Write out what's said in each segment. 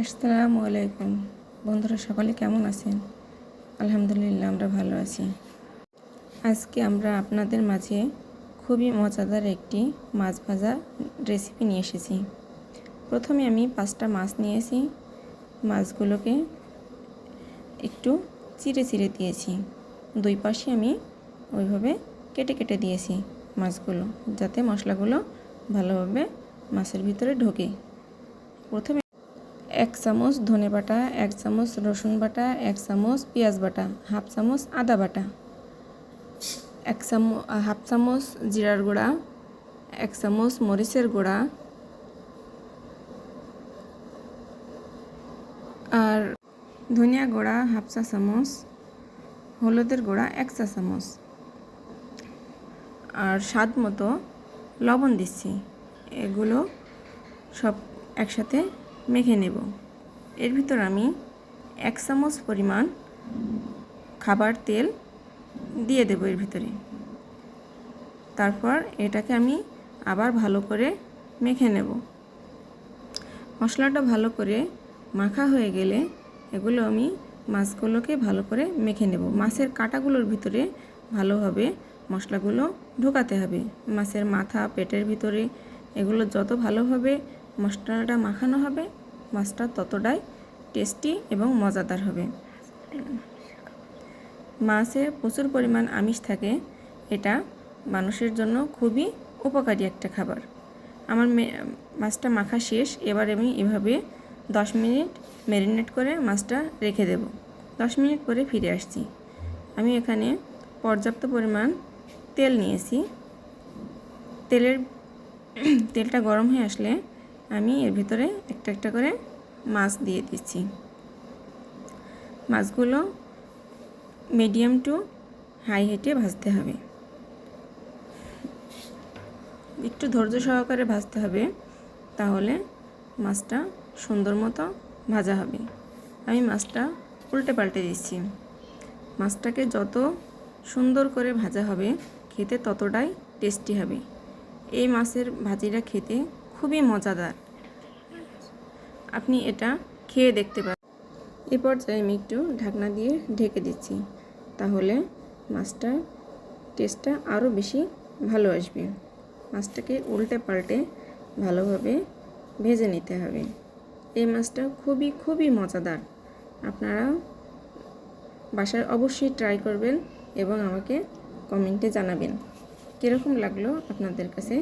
আসসালামু আলাইকুম বন্ধুরা, সকলে কেমন আছেন? আলহামদুলিল্লাহ, আমরা ভালো আছি। আজকে আমরা আপনাদের মাঝে খুবই মজাদার একটি মাছ ভাজা রেসিপি নিয়ে এসেছি। প্রথমে আমি 5টা মাছ নিয়েছি। মাছগুলোকে একটু চিড়ে চিড়ে দিয়েছি। দুই পাশে আমি ওইভাবে কেটে কেটে দিয়েছি মাছগুলো, যাতে মশলাগুলো ভালোভাবে মাছের ভিতরে ঢোকে। প্রথমে 1 চামচ ধনে বাটা, 1 চামচ রসুন বাটা, 1 চামচ পেঁয়াজ বাটা, হাফ চামচ আদা বাটা, হাফ চামচ জিরার গুঁড়া, 1 চামচ মরিচের গুঁড়া, আর ধনিয়া গুঁড়া হাফ চা চামচ, হলুদের গুঁড়া 1 চা চামচ, আর স্বাদ মতো লবণ দিচ্ছি। এগুলো সব একসাথে মেখে নেব। এর ভিতর আমি 1 চামচ পরিমাণ খাবার তেল দিয়ে দেব এর ভিতরে। তারপর এটাকে আমি আবার ভালো করে মেখে নেব। মশলাটা ভালো করে মাখা হয়ে গেলে এগুলো আমি মাছগুলোকে ভালো করে মেখে নেব। মাছের কাঁটাগুলোর ভিতরে ভালোভাবে মশলাগুলো ঢোকাতে হবে। মাছের মাথা, পেটের ভিতরে এগুলো যত ভালোভাবে মশলাটা মাখানো হবে, মাছটা ততটাই টেস্টি এবং মজাদার হবে। মাছে প্রচুর পরিমাণ আমিষ থাকে। এটা মানুষের জন্য খুবই উপকারী একটা খাবার। আমার মাছটা মাখা শেষ। এবার আমি এভাবে 10 মিনিট ম্যারিনেট করে মাছটা রেখে দেব। 10 মিনিট পরে ফিরে আসছি। আমি এখানে পর্যাপ্ত পরিমাণ তেল নিয়েছি। তেলটা গরম হয়ে আসলে আমি এর ভিতরে একটা একটা করে মাছ দিয়ে দিচ্ছি। মাছগুলো মিডিয়াম টু হাই হিটে ভাজতে হবে। একটু ধৈর্য সহকারে ভাজতে হবে, তাহলে মাছটা সুন্দর মতো ভাজা হবে। আমি মাছটা উল্টে পাল্টে দিচ্ছি। মাছটাকে যত সুন্দর করে ভাজা হবে, খেতে ততটাই টেস্টি হবে। এই মাছের ভাজিটা খেতে খুবই মজাদার। আপনি এটা খেয়ে দেখতে পারেন। এই পর্যায়ে আমি একটু ঢাকনা দিয়ে ঢেকে দিচ্ছি, তাহলে মাছটার টেস্টটা আরও বেশি ভালো আসবে। মাছটাকে উল্টে পাল্টে ভালোভাবে ভেজে নিতে হবে। এই মাছটা খুবই মজাদার। আপনারা বাসায় অবশ্যই ট্রাই করবেন এবং আমাকে কমেন্টে জানাবেন কীরকম লাগলো আপনাদের কাছে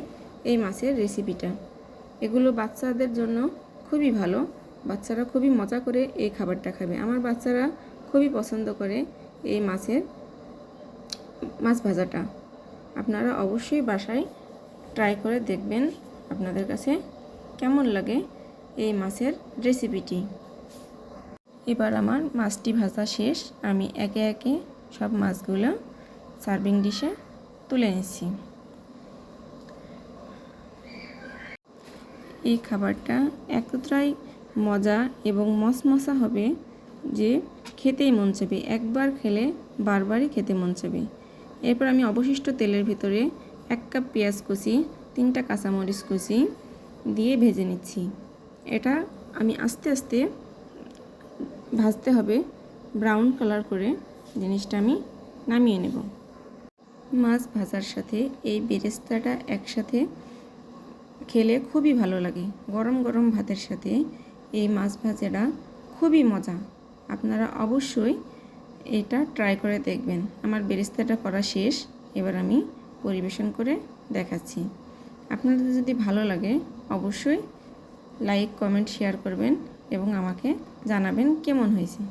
এই মাছের রেসিপিটা। এগুলো বাচ্চাদের জন্য খুবই ভালো। বাচ্চারা খুবই মজা করে এই খাবারটা খাবে। আমার বাচ্চারা খুবই পছন্দ করে এই মাছ ভাজাটা। আপনারা অবশ্যই বাসায় ট্রাই করে দেখবেন আপনাদের কাছে কেমন লাগে এই মাছের রেসিপিটি। এবার আমার মাছটি ভাজা শেষ। আমি একে একে সব মাছগুলো সার্ভিং ডিশে তুলে নিচ্ছি। এই খাবারটা এতটাই মজা এবং মশমশা হবে যে খেতেই মন চাইবে। একবার খেলে বারবারই খেতে মন চাইবে। এরপর আমি অবশিষ্ট তেলের ভিতরে 1 কাপ পেঁয়াজ কুচি, 3টা কাঁচামরিচ কুচি দিয়ে ভেজে নিচ্ছি। এটা আমি আস্তে আস্তে ভাজতে হবে, ব্রাউন কালার করে জিনিসটা আমি নামিয়ে নেব। মাছ ভাজার সাথে এই বেরেস্তাটা একসাথে খেলে খুবই ভালো লাগে। গরম গরম ভাতের সাথে এই মাছ ভাজাটা খুবই মজা। আপনারা অবশ্যই এটা ট্রাই করে দেখবেন। আমার বেরেস্তাটা করা শেষ। এবার আমি পরিবেশন করে দেখাচ্ছি। আপনাদের যদি ভালো লাগে অবশ্যই লাইক, কমেন্ট, শেয়ার করবেন এবং আমাকে জানাবেন কেমন হয়েছে।